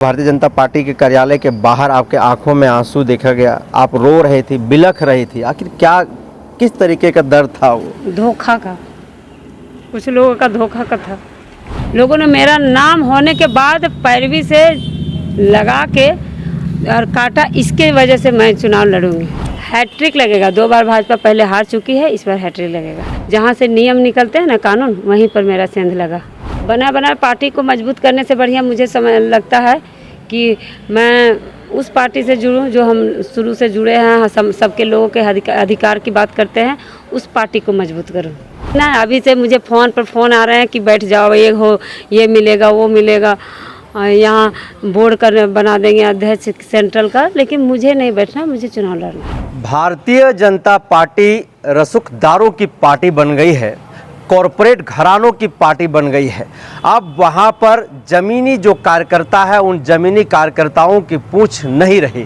Bharatiya Janata party के कार्यालय के बाहर आपके आंखों में आंसू देखा गया, आप रो रही थी, बिलख रही थी, आखिर क्या किस तरीके का दर्द था वो? धोखा का, कुछ लोगों का धोखा का था। लोगों ने मेरा नाम होने के बाद पैरवी से लगा के और काटा, इसके वजह से मैं चुनाव लड़ूंगी। हैट्रिक लगेगा, 2 बार भाजपा पहले हार चुकी है, इस बार हैट्रिक लगेगा। जहाँ से नियम निकलते हैं ना कानून, वहीं पर मेरा सेंध लगा। बना पार्टी को मजबूत करने से बढ़िया मुझे समय लगता है कि मैं उस पार्टी से जुड़ूं जो हम शुरू से जुड़े हैं, सबके लोगों के अधिकार की बात करते हैं, उस पार्टी को मजबूत करूं ना। अभी से मुझे फ़ोन पर फ़ोन आ रहे हैं कि बैठ जाओ, ये मिलेगा, वो मिलेगा, यहाँ बोर्ड कर बना देंगे अध्यक्ष सेंट्रल का, लेकिन मुझे नहीं बैठना, मुझे चुनाव लड़ना। भारतीय जनता पार्टी रसूखदारों की पार्टी बन गई है, कॉरपोरेट घरानों की पार्टी बन गई है। अब वहाँ पर जमीनी जो कार्यकर्ता है, उन जमीनी कार्यकर्ताओं की पूछ नहीं रही।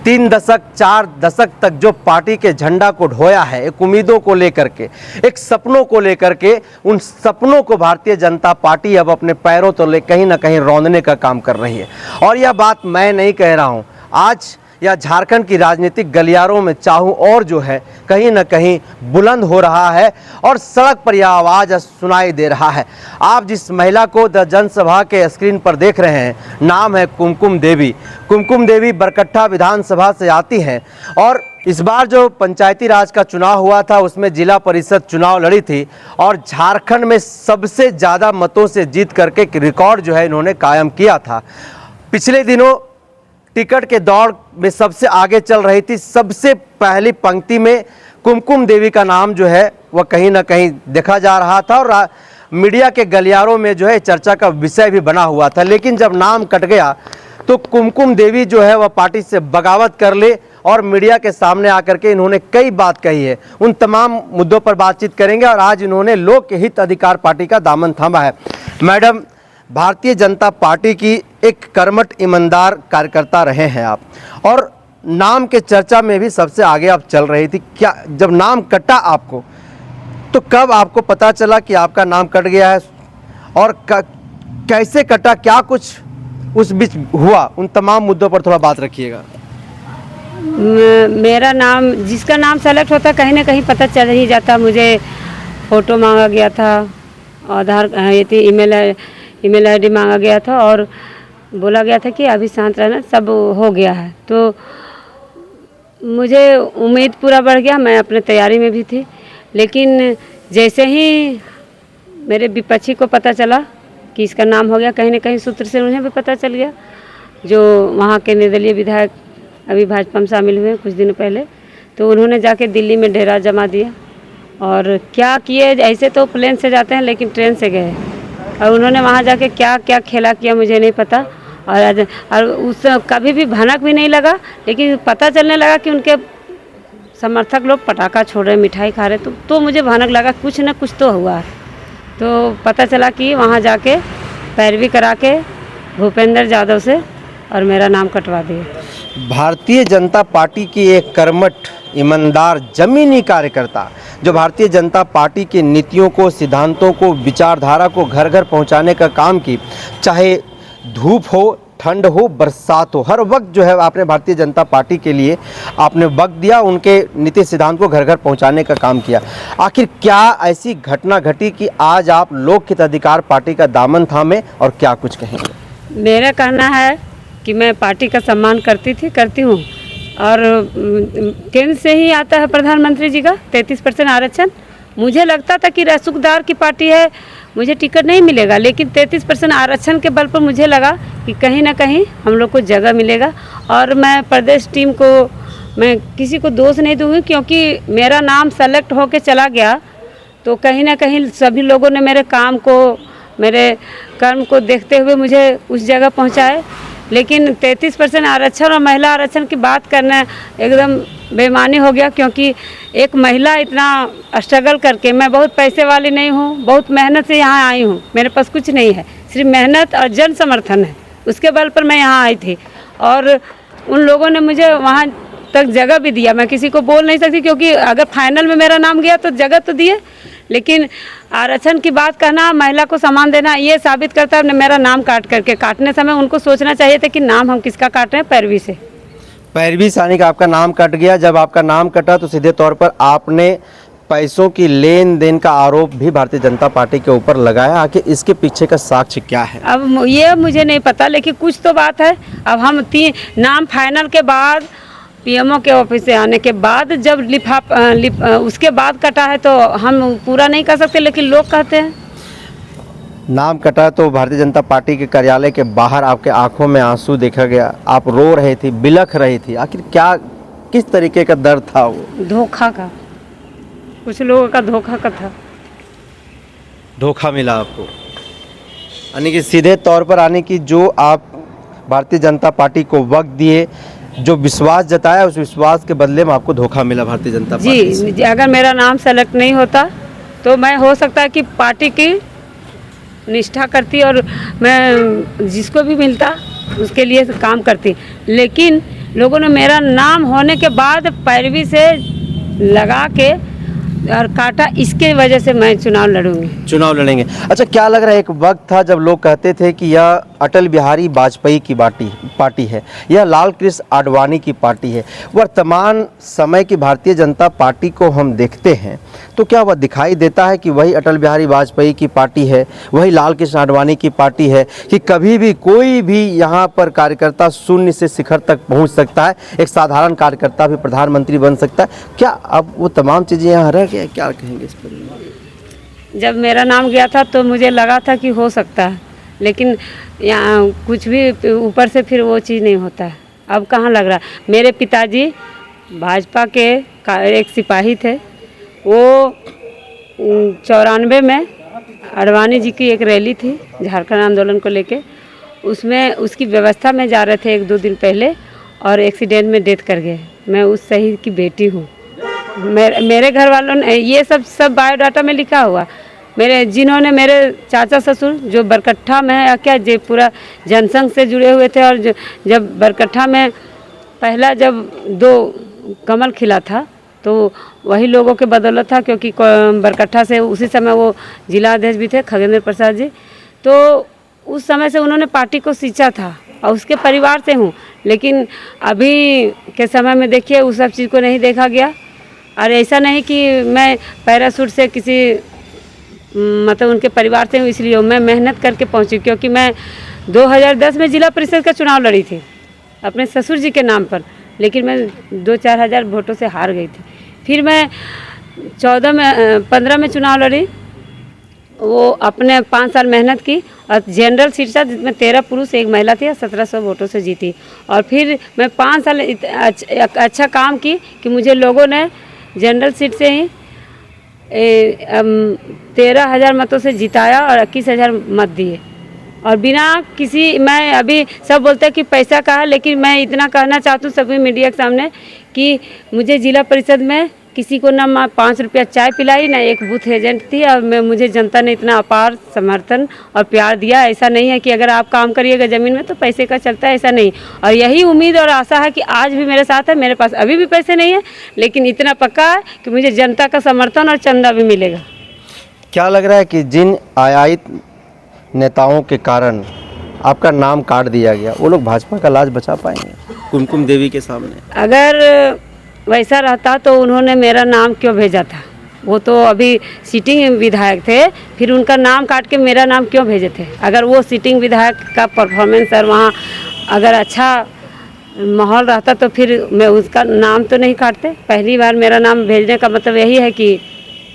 3 दशक 4 दशक तक जो पार्टी के झंडा को ढोया है, एक उम्मीदों को लेकर के, एक सपनों को लेकर के, उन सपनों को भारतीय जनता पार्टी अब अपने पैरों तले कहीं ना कहीं रौंदने का काम कर रही है। और यह बात मैं नहीं कह रहा हूँ, आज या झारखंड की राजनीतिक गलियारों में चाहूँ और जो है कहीं ना कहीं बुलंद हो रहा है और सड़क पर यह आवाज़ सुनाई दे रहा है। आप जिस महिला को द जनसभा के स्क्रीन पर देख रहे हैं, नाम है कुमकुम देवी। कुमकुम देवी बरकट्ठा विधानसभा से आती हैं और इस बार जो पंचायती राज का चुनाव हुआ था उसमें जिला परिषद चुनाव लड़ी थी और झारखंड में सबसे ज़्यादा मतों से जीत करके एक रिकॉर्ड जो है इन्होंने कायम किया था। पिछले दिनों टिकट के दौड़ में सबसे आगे चल रही थी, सबसे पहली पंक्ति में कुमकुम देवी का नाम जो है वह कहीं ना कहीं देखा जा रहा था और मीडिया के गलियारों में जो है चर्चा का विषय भी बना हुआ था। लेकिन जब नाम कट गया तो कुमकुम देवी जो है वह पार्टी से बगावत कर ले और मीडिया के सामने आकर के इन्होंने कई बात कही है। उन तमाम मुद्दों पर बातचीत करेंगे और आज इन्होंने लोक हित अधिकार पार्टी का दामन थामा है। मैडम, भारतीय जनता पार्टी की एक कर्मठ ईमानदार कार्यकर्ता रहे हैं आप और नाम के चर्चा में भी सबसे आगे आप चल रही थी। क्या जब नाम कटा आपको तो कब आपको पता चला कि आपका नाम कट गया है और कैसे कटा, क्या कुछ उस बीच हुआ? उन तमाम मुद्दों पर थोड़ा बात रखिएगा। मेरा नाम, जिसका नाम सेलेक्ट होता कहीं ना कहीं पता चल ही जाता। मुझे फ़ोटो मांगा गया था, आधार ये थी, ईमेल आईडी मांगा गया था और बोला गया था कि अभी शांत रहना, सब हो गया है। तो मुझे उम्मीद पूरा बढ़ गया, मैं अपने तैयारी में भी थी। लेकिन जैसे ही मेरे विपक्षी को पता चला कि इसका नाम हो गया, कहीं ना कहीं सूत्र से उन्हें भी पता चल गया, जो वहाँ के निर्दलीय विधायक अभी भाजपा में शामिल हुए कुछ दिन पहले, तो उन्होंने जाके दिल्ली में डेरा जमा दिया। और क्या किए, ऐसे तो प्लेन से जाते हैं लेकिन ट्रेन से गए और उन्होंने वहाँ जाके क्या क्या खेला किया मुझे नहीं पता। और उस कभी भी भनक भी नहीं लगा, लेकिन पता चलने लगा कि उनके समर्थक लोग पटाखा छोड़ रहे, मिठाई खा रहे, तो मुझे भनक लगा कुछ न कुछ तो हुआ। तो पता चला कि वहाँ जाके पैरवी करा के भूपेंद्र यादव से और मेरा नाम कटवा दिया। भारतीय जनता पार्टी की एक कर्मठ ईमानदार जमीनी कार्यकर्ता जो भारतीय जनता पार्टी की नीतियों को, सिद्धांतों को, विचारधारा को घर घर पहुंचाने का काम की, चाहे धूप हो, ठंड हो, बरसात हो, हर वक्त जो है आपने भारतीय जनता पार्टी के लिए आपने वक्त दिया, उनके नीति सिद्धांत को घर घर पहुंचाने का काम किया। आखिर क्या ऐसी घटना घटी कि आज आप लोक हित अधिकार पार्टी का दामन थामे और क्या कुछ कहेंगे? मेरा कहना है कि मैं पार्टी का सम्मान करती हूँ और केंद्र से ही आता है प्रधानमंत्री जी का 33% आरक्षण। मुझे लगता था कि रसूखदार की पार्टी है, मुझे टिकट नहीं मिलेगा, लेकिन 33% आरक्षण के बल पर मुझे लगा कि कहीं ना कहीं हम लोग को जगह मिलेगा। और मैं प्रदेश टीम को, मैं किसी को दोष नहीं दूँगी, क्योंकि मेरा नाम सेलेक्ट होके चला गया तो कहीं ना कहीं सभी लोगों ने मेरे काम को, मेरे कर्म को देखते हुए मुझे उस जगह पहुँचाए। लेकिन 33% आरक्षण और महिला आरक्षण की बात करना एकदम बेईमानी हो गया, क्योंकि एक महिला इतना स्ट्रगल करके, मैं बहुत पैसे वाली नहीं हूँ, बहुत मेहनत से यहाँ आई हूँ, मेरे पास कुछ नहीं है, सिर्फ मेहनत और जन समर्थन है, उसके बल पर मैं यहाँ आई थी। और उन लोगों ने मुझे वहाँ तक जगह भी दिया, मैं किसी को बोल नहीं सकती, क्योंकि अगर फाइनल में मेरा नाम गया तो जगह तो दिए, लेकिन आरक्षण की बात कहना, महिला को सम्मान देना, ये साबित करता है मेरा नाम काटने समय उनको सोचना चाहिए था कि नाम हम किसका काट रहे हैं, पैरवी से। पैरवी सानी का आपका नाम कट गया। जब आपका नाम कटा तो सीधे तौर पर आपने पैसों की लेन देन का आरोप भी भारतीय जनता पार्टी के ऊपर लगाया। आखिर इसके पीछे का साक्ष्य क्या है? अब ये मुझे नहीं पता, लेकिन कुछ तो बात है। अब हम नाम फाइनल के बाद, पीएमओ के ऑफिस से आने के बाद जब उसके बाद कटा है तो हम पूरा नहीं कर सकते, लेकिन लोग कहते हैं। नाम कटा तो भारतीय जनता पार्टी के कार्यालय के बाहर आपके आंखों में आंसू देखा गया, आप रो रही थी, बिलख रही थी। आखिर क्या, किस तरीके का दर्द था वो? धोखा का, कुछ लोगों का धोखा का था। धोखा मिला आपको, यानी कि सीधे तौर पर आने की जो आप भारतीय जनता पार्टी को वक्त दिए, जो विश्वास जताया, उस विश्वास के बदले में आपको धोखा मिला भारतीय जनता पार्टी से। जी, अगर मेरा नाम सेलेक्ट नहीं होता तो मैं हो सकता है कि पार्टी की निष्ठा करती और मैं जिसको भी मिलता उसके लिए काम करती, लेकिन लोगों ने मेरा नाम होने के बाद पैरवी से लगा के और काटा, इसके वजह से मैं चुनाव लड़ेंगे। अच्छा, क्या लग रहा है, एक वक्त था जब लोग कहते थे कि यह अटल बिहारी वाजपेयी की पार्टी है, यह लाल कृष्ण आडवाणी की पार्टी है। वर्तमान समय की भारतीय जनता पार्टी को हम देखते हैं तो क्या वह दिखाई देता है कि वही अटल बिहारी वाजपेयी की पार्टी है, वही लाल कृष्ण आडवाणी की पार्टी है, कि कभी भी कोई भी यहाँ पर कार्यकर्ता शून्य से शिखर तक पहुँच सकता है, एक साधारण कार्यकर्ता भी प्रधानमंत्री बन सकता है? क्या अब वो तमाम चीज़ें यहाँ रह गया? क्या कहेंगे इस पर? जब मेरा नाम गया था तो मुझे लगा था कि हो सकता है, लेकिन यहाँ कुछ भी ऊपर से फिर वो चीज़ नहीं होता है। अब कहाँ लग रहा। मेरे पिताजी भाजपा के एक सिपाही थे, वो 94 में आडवाणी जी की एक रैली थी झारखंड आंदोलन को लेके, उसमें उसकी व्यवस्था में जा रहे थे 1-2 दिन पहले और एक्सीडेंट में डेथ कर गए। मैं उस शहीद की बेटी हूँ। मेरे घर वालों ने ये सब बायोडाटा में लिखा हुआ, जिन्होंने मेरे चाचा ससुर जो बरकट्ठा में है, क्या जे पूरा जनसंघ से जुड़े हुए थे, और जब बरकट्ठा में पहला जब 2 कमल खिला था तो वही लोगों के बदौलत था, क्योंकि बरकट्ठा से उसी समय वो जिला अध्यक्ष भी थे खगेंद्र प्रसाद जी, तो उस समय से उन्होंने पार्टी को सींचा था और उसके परिवार से हूँ। लेकिन अभी के समय में देखिए उस सब चीज़ को नहीं देखा गया। और ऐसा नहीं कि मैं पैराशूट से किसी मतलब उनके परिवार से हूँ, इसलिए मैं मेहनत करके पहुँची, क्योंकि मैं 2010 में जिला परिषद का चुनाव लड़ी थी अपने ससुर जी के नाम पर, लेकिन मैं 2-4 हज़ार वोटों से हार गई थी। फिर मैं 15 में चुनाव लड़ी, वो अपने 5 साल मेहनत की और जनरल सीट था जिसमें 13 पुरुष 1 महिला थी और 1700 वोटों से जीती। और फिर मैं 5 साल अच्छा काम की कि मुझे लोगों ने जनरल सीट से ही 13,000 मतों से जिताया और 21,000 मत दिए, और बिना किसी, मैं अभी सब बोलते हैं कि पैसा का है, लेकिन मैं इतना कहना चाहती हूँ सभी मीडिया के सामने कि मुझे जिला परिषद में किसी को ना 5 रुपया चाय पिलाई, ना एक बूथ एजेंट थी, और मुझे जनता ने इतना अपार समर्थन और प्यार दिया। ऐसा नहीं है कि अगर आप काम करिएगा ज़मीन में तो पैसे का चलता है, ऐसा नहीं। और यही उम्मीद और आशा है कि आज भी मेरे साथ है। मेरे पास अभी भी पैसे नहीं है, लेकिन इतना पक्का है कि मुझे जनता का समर्थन और चंदा भी मिलेगा। क्या लग रहा है कि जिन आयात नेताओं के कारण आपका नाम काट दिया गया, वो लोग भाजपा का लाज बचा पाएंगे कुमकुम देवी के सामने? अगर वैसा रहता तो उन्होंने मेरा नाम क्यों भेजा था? वो तो अभी सिटिंग विधायक थे, फिर उनका नाम काट के मेरा नाम क्यों भेजे थे? अगर वो सिटिंग विधायक का परफॉर्मेंस और वहाँ अगर अच्छा माहौल रहता तो फिर मैं उसका नाम तो नहीं काटते। पहली बार मेरा नाम भेजने का मतलब यही है कि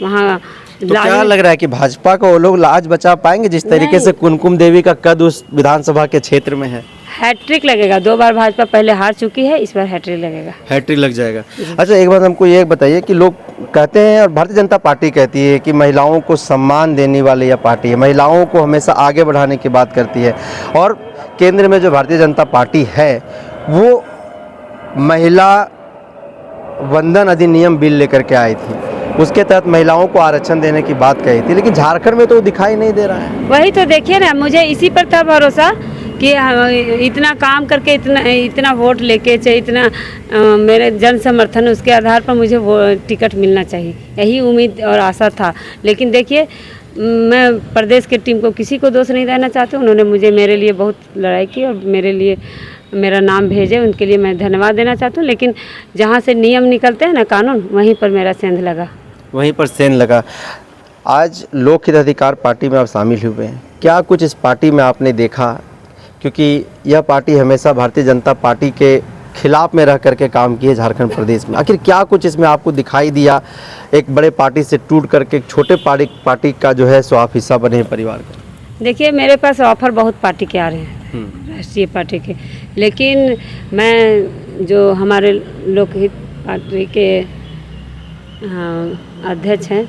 वहाँ तो क्या लग रहा है कि भाजपा को वो लोग लाज बचा पाएंगे जिस तरीके से कुमकुम देवी का कद उस विधानसभा के क्षेत्र में है? हैट्रिक लगेगा। 2 बार भाजपा पहले हार चुकी है, इस बार हैट्रिक लगेगा। हैट्रिक लग जाएगा। अच्छा, एक बात हमको ये बताइए कि लोग कहते हैं और भारतीय जनता पार्टी कहती है कि महिलाओं को सम्मान देने वाली यह पार्टी है, महिलाओं को हमेशा आगे बढ़ाने की बात करती है, और केंद्र में जो भारतीय जनता पार्टी है वो महिला वंदन अधिनियम बिल लेकर के आई थी, उसके तहत महिलाओं को आरक्षण देने की बात कही थी, लेकिन झारखंड में तो दिखाई नहीं दे रहा है। वही तो देखिए ना, मुझे इसी पर था भरोसा कि इतना काम करके इतना वोट लेके चाहे इतना मेरे जन समर्थन उसके आधार पर मुझे वो टिकट मिलना चाहिए, यही उम्मीद और आशा था। लेकिन देखिए मैं प्रदेश के टीम को किसी को दोष नहीं देना चाहती, उन्होंने मुझे मेरे लिए बहुत लड़ाई की और मेरे लिए मेरा नाम भेजे, उनके लिए मैं धन्यवाद देना चाहती हूँ। लेकिन जहाँ से नियम निकलते हैं ना कानून, वहीं पर मेरा सेंध लगा। वहीं पर सेंध लगा। आज लोक हित अधिकार पार्टी में आप शामिल हुए हैं, क्या कुछ इस पार्टी में आपने देखा? क्योंकि यह पार्टी हमेशा भारतीय जनता पार्टी के खिलाफ में रह करके काम की है झारखंड प्रदेश में। आखिर क्या कुछ इसमें आपको दिखाई दिया, एक बड़े पार्टी से टूट करके एक छोटे पार्टी का जो है सो आप हिस्सा बने हैं परिवार का? देखिए मेरे पास ऑफर बहुत पार्टी के आ रहे हैं, राष्ट्रीय पार्टी के, लेकिन मैं जो हमारे लोकहित पार्टी के अध्यक्ष हैं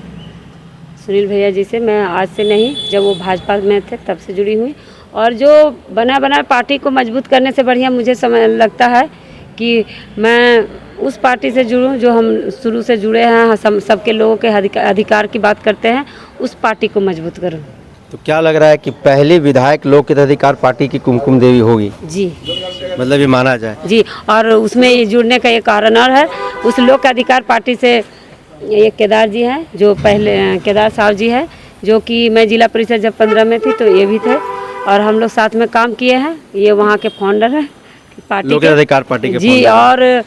सुनील भैया जी से मैं आज से नहीं, जब वो भाजपा में थे तब से जुड़ी हुई। और जो बना पार्टी को मजबूत करने से बढ़िया मुझे समझ लगता है कि मैं उस पार्टी से जुड़ूं जो हम शुरू से जुड़े हैं, सबके लोगों के अधिकार की बात करते हैं, उस पार्टी को मजबूत करूं। तो क्या लग रहा है कि पहली विधायक लोक हित अधिकार पार्टी की कुमकुम देवी होगी? जी, मतलब ये माना जाए जी। और उसमें ये जुड़ने का ये कारण और है, उस लोक अधिकार पार्टी से ये केदार जी हैं, जो पहले केदार साहब जी है, जो कि मैं जिला परिषद जब 15 में थी तो ये भी थे और हम लोग साथ में काम किए हैं। ये वहाँ के फाउंडर हैं पार्टी लोक अधिकार पार्टी के जी। और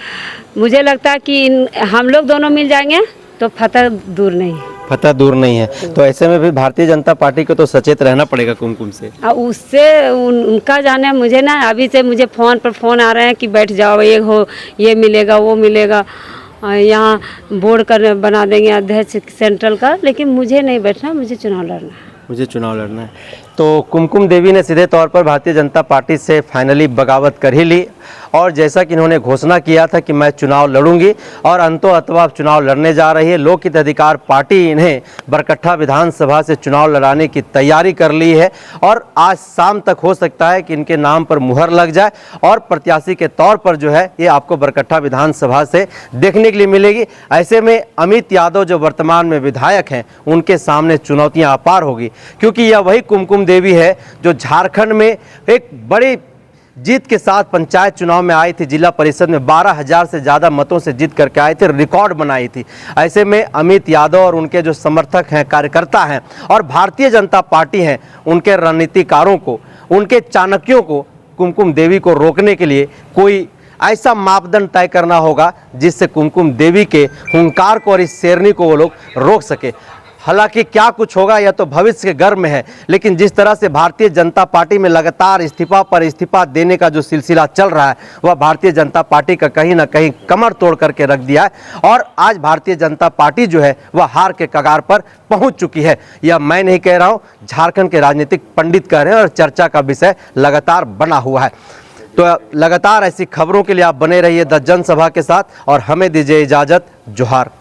मुझे लगता है कि हम लोग दोनों मिल जाएंगे तो फतह दूर नहीं है। फतह दूर नहीं है। तो ऐसे में भी भारतीय जनता पार्टी को तो सचेत रहना पड़ेगा कुमकुम से। उससे उनका जाने, मुझे ना अभी से मुझे फ़ोन पर फ़ोन आ रहे हैं कि बैठ जाओ, ये हो, ये मिलेगा, वो मिलेगा, यहाँ बोर्ड कर बना देंगे अध्यक्ष सेंट्रल का। लेकिन मुझे नहीं बैठना, मुझे चुनाव लड़ना है। मुझे चुनाव लड़ना है। तो कुमकुम देवी ने सीधे तौर पर भारतीय जनता पार्टी से फाइनली बगावत कर ही ली और जैसा कि इन्होंने घोषणा किया था कि मैं चुनाव लड़ूंगी और अंतों चुनाव लड़ने जा रही है। लोक हित अधिकार पार्टी इन्हें बरकट्ठा विधानसभा से चुनाव लड़ाने की तैयारी कर ली है और आज शाम तक हो सकता है कि इनके नाम पर मुहर लग जाए और प्रत्याशी के तौर पर जो है ये आपको बरकट्ठा विधानसभा से देखने के लिए मिलेगी। ऐसे में अमित यादव जो वर्तमान में विधायक हैं उनके सामने चुनौतियां अपार होगी, क्योंकि यह वही कुमकुम देवी है जो झारखंड में एक बड़ी जीत के साथ पंचायत चुनाव में आई थी। जिला परिषद में 12,000 से ज़्यादा मतों से जीत करके आए थे, रिकॉर्ड बनाई थी। ऐसे में अमित यादव और उनके जो समर्थक हैं, कार्यकर्ता हैं और भारतीय जनता पार्टी हैं, उनके रणनीतिकारों को, उनके चाणक्यों को कुमकुम देवी को रोकने के लिए कोई ऐसा मापदंड तय करना होगा जिससे कुमकुम देवी के हुंकार को और इस शेरनी को वो लोग रोक सके। हालांकि क्या कुछ होगा यह तो भविष्य के गर्भ में है, लेकिन जिस तरह से भारतीय जनता पार्टी में लगातार इस्तीफा पर इस्तीफा देने का जो सिलसिला चल रहा है वह भारतीय जनता पार्टी का कहीं ना कहीं कमर तोड़ करके रख दिया है और आज भारतीय जनता पार्टी जो है वह हार के कगार पर पहुंच चुकी है। यह मैं नहीं कह रहा हूं, झारखंड के राजनीतिक पंडित कह रहे हैं और चर्चा का विषय लगातार बना हुआ है। तो लगातार ऐसी खबरों के लिए आप बने रहिए द जनसभा के साथ और हमें दीजिए इजाज़त। जोहार।